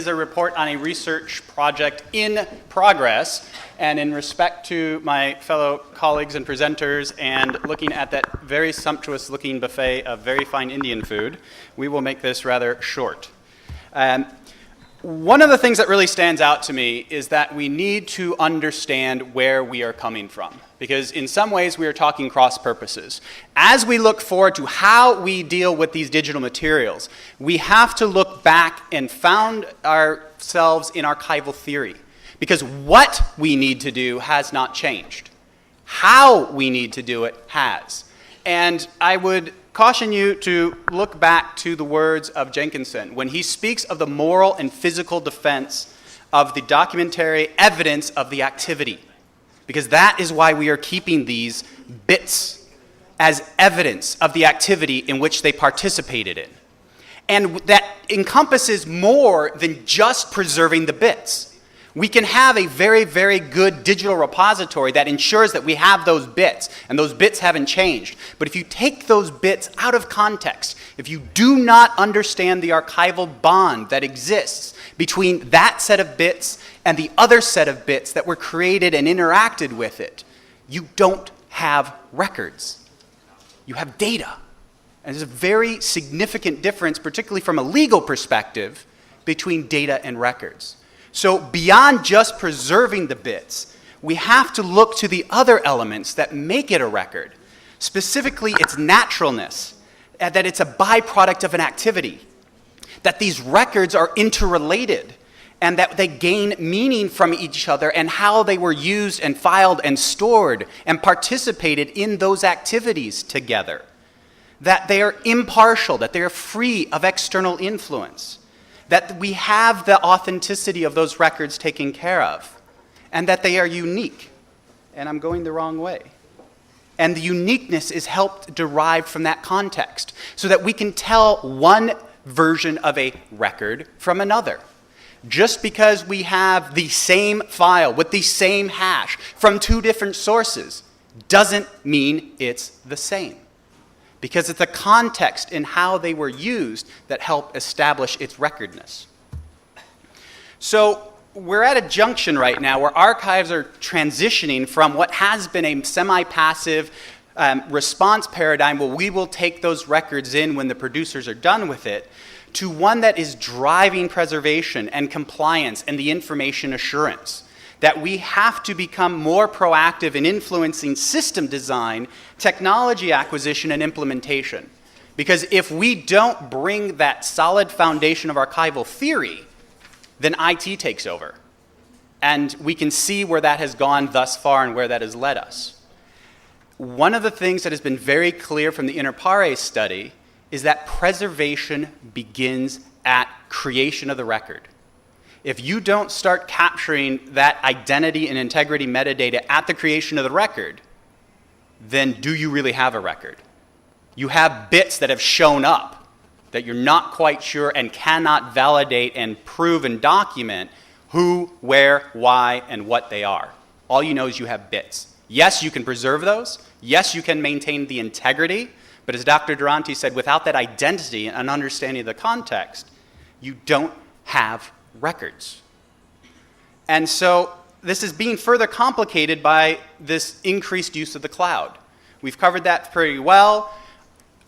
Is a report on a research project in progress, and in respect to my fellow colleagues and presenters and looking at that very sumptuous looking buffet of very fine Indian food, we will make this rather short. One of the things that really stands out to me is that we need to understand where we are coming from, because in some ways we are talking cross purposes. As we look forward to how we deal with these digital materials, we have to look back and found ourselves in archival theory, because what we need to do has not changed. How we need to do it has. And I would caution you to look back to the words of Jansen when he speaks of the moral and physical defense of the documentary evidence of the activity, because that is why we are keeping these bits as evidence of the activity in which they participated in. And that encompasses more than just preserving the bits. We can have a very, very good digital repository that ensures that we have those bits, and those bits haven't changed. But if you take those bits out of context, if you do not understand the archival bond that exists between that set of bits and the other set of bits that were created and interacted with it, you don't have records. You have data. And there's a very significant difference, particularly from a legal perspective, between data and records. So beyond just preserving the bits, we have to look to the other elements that make it a record, specifically its naturalness, that it's a byproduct of an activity, that these records are interrelated, and that they gain meaning from each other and how they were used and filed and stored and participated in those activities together, that they are impartial, that they are free of external influence, that we have the authenticity of those records taken care of, and that they are unique. And I'm going the wrong way. And the uniqueness is helped derived from that context, so that we can tell one version of a record from another. Just because we have the same file with the same hash from two different sources doesn't mean it's the same, because it's the context in how they were used that help establish its recordness. So we're at a junction right now where archives are transitioning from what has been a semi-passive response paradigm where we will take those records in when the producers are done with it, to one that is driving preservation and compliance and the information assurance. That we have to become more proactive in influencing system design, technology acquisition, and implementation. Because if we don't bring that solid foundation of archival theory, then IT takes over. And we can see where that has gone thus far and where that has led us. One of the things that has been very clear from the Inter Pares study is that preservation begins at creation of the record. If you don't start capturing that identity and integrity metadata at the creation of the record, then do you really have a record? You have bits that have shown up that you're not quite sure and cannot validate and prove and document who, where, why, and what they are. All you know is you have bits. Yes, you can preserve those. Yes, you can maintain the integrity. But as Dr. Durante said, without that identity and understanding of the context, you don't have records. And so this is being further complicated by this increased use of the cloud. We've covered that pretty well.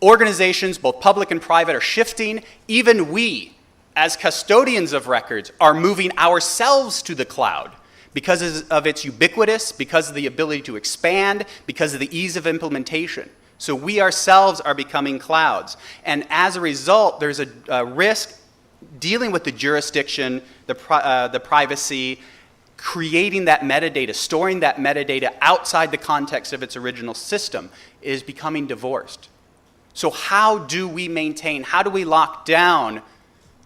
Organizations, both public and private, are shifting. Even we, as custodians of records, are moving ourselves to the cloud because of its ubiquitous, because of the ability to expand, because of the ease of implementation. So we ourselves are becoming clouds. And as a result, there's a risk dealing with the jurisdiction, the privacy, creating that metadata, storing that metadata outside the context of its original system is becoming divorced. So how do we maintain, how do we lock down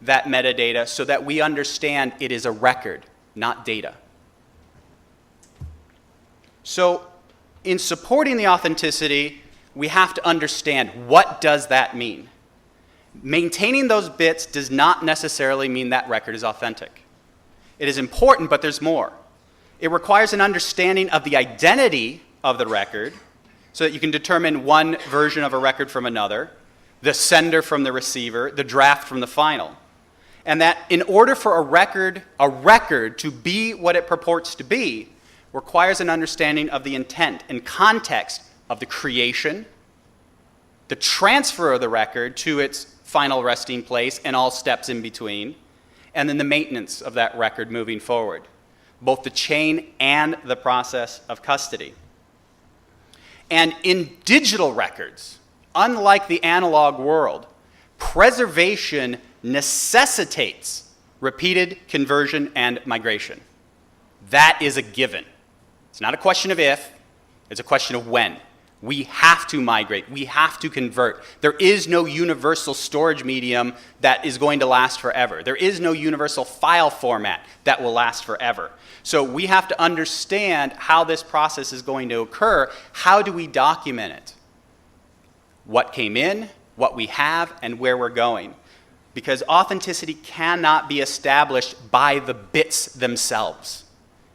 that metadata so that we understand it is a record, not data? So in supporting the authenticity, we have to understand, what does that mean? Maintaining those bits does not necessarily mean that record is authentic. It is important, but there's more. It requires an understanding of the identity of the record so that you can determine one version of a record from another, the sender from the receiver, the draft from the final. And that in order for a record to be what it purports to be, requires an understanding of the intent and context of the creation, the transfer of the record to its final resting place and all steps in between, and then the maintenance of that record moving forward, both the chain and the process of custody. And in digital records, unlike the analog world, preservation necessitates repeated conversion and migration. That is a given. It's not a question of if, it's a question of when. We have to migrate, we have to convert. There is no universal storage medium that is going to last forever. There is no universal file format that will last forever. So we have to understand how this process is going to occur. How do we document it? What came in, what we have, and where we're going. Because authenticity cannot be established by the bits themselves.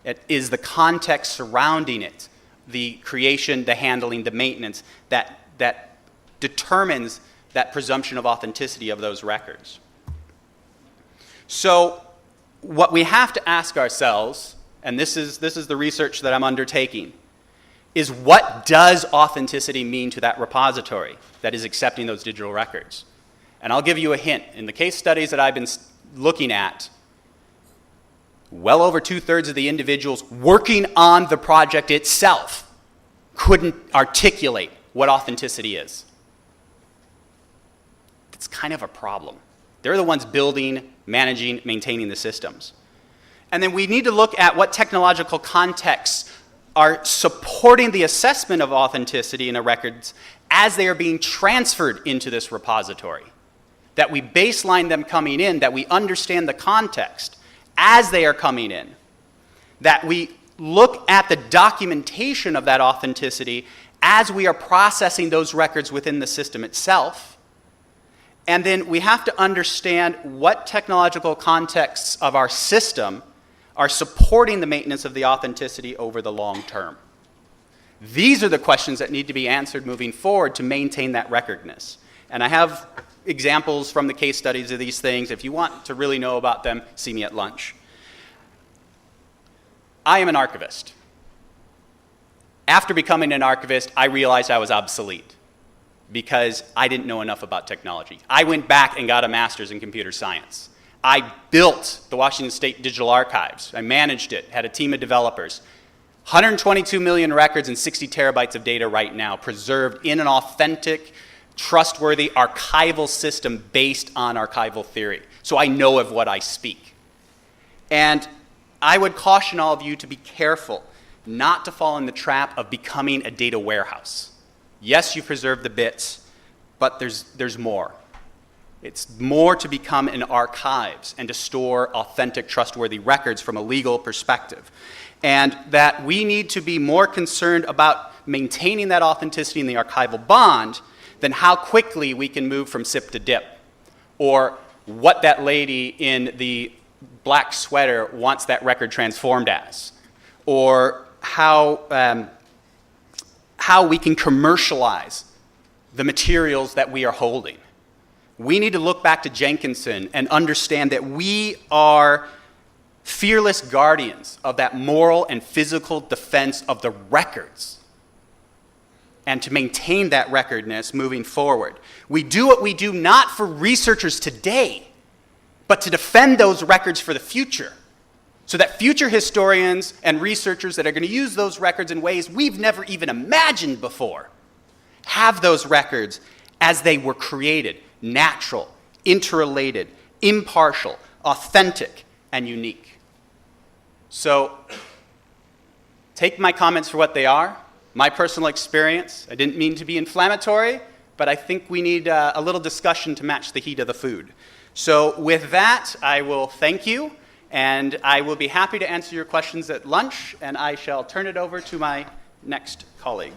It is the context surrounding it, the creation, the handling, the maintenance, that determines that presumption of authenticity of those records. So what we have to ask ourselves, and this is the research that I'm undertaking, is what does authenticity mean to that repository that is accepting those digital records? And I'll give you a hint. In the case studies that I've been looking at, well over 2/3 of the individuals working on the project itself couldn't articulate what authenticity is. It's kind of a problem. They're the ones building, managing, maintaining the systems. And then we need to look at what technological contexts are supporting the assessment of authenticity in the records as they are being transferred into this repository. That we baseline them coming in, that we understand the context as they are coming in, that we look at the documentation of that authenticity as we are processing those records within the system itself. And then we have to understand what technological contexts of our system are supporting the maintenance of the authenticity over the long term. These are the questions that need to be answered moving forward to maintain that recordness. And I have examples from the case studies of these things. If you want to really know about them, see me at lunch. I am an archivist. After becoming an archivist, I realized I was obsolete because I didn't know enough about technology. I went back and got a master's in computer science. I built the Washington State Digital Archives. I managed it, had a team of developers. 122 million records and 60 terabytes of data right now preserved in an authentic, trustworthy archival system based on archival theory. So I know of what I speak. And I would caution all of you to be careful not to fall in the trap of becoming a data warehouse. Yes, you preserve the bits, but there's more. It's more to become an archives and to store authentic, trustworthy records from a legal perspective. And that we need to be more concerned about maintaining that authenticity in the archival bond than how quickly we can move from SIP to DIP, or what that lady in the black sweater wants that record transformed as, or how we can commercialize the materials that we are holding. We need to look back to Jansen and understand that we are fearless guardians of that moral and physical defense of the records, and to maintain that recordness moving forward. We do what we do not for researchers today, but to defend those records for the future, so that future historians and researchers that are going to use those records in ways we've never even imagined before have those records as they were created, natural, interrelated, impartial, authentic, and unique. So take my comments for what they are. My personal experience. I didn't mean to be inflammatory, but I think we need a little discussion to match the heat of the food. So with that, I will thank you, and I will be happy to answer your questions at lunch, and I shall turn it over to my next colleague.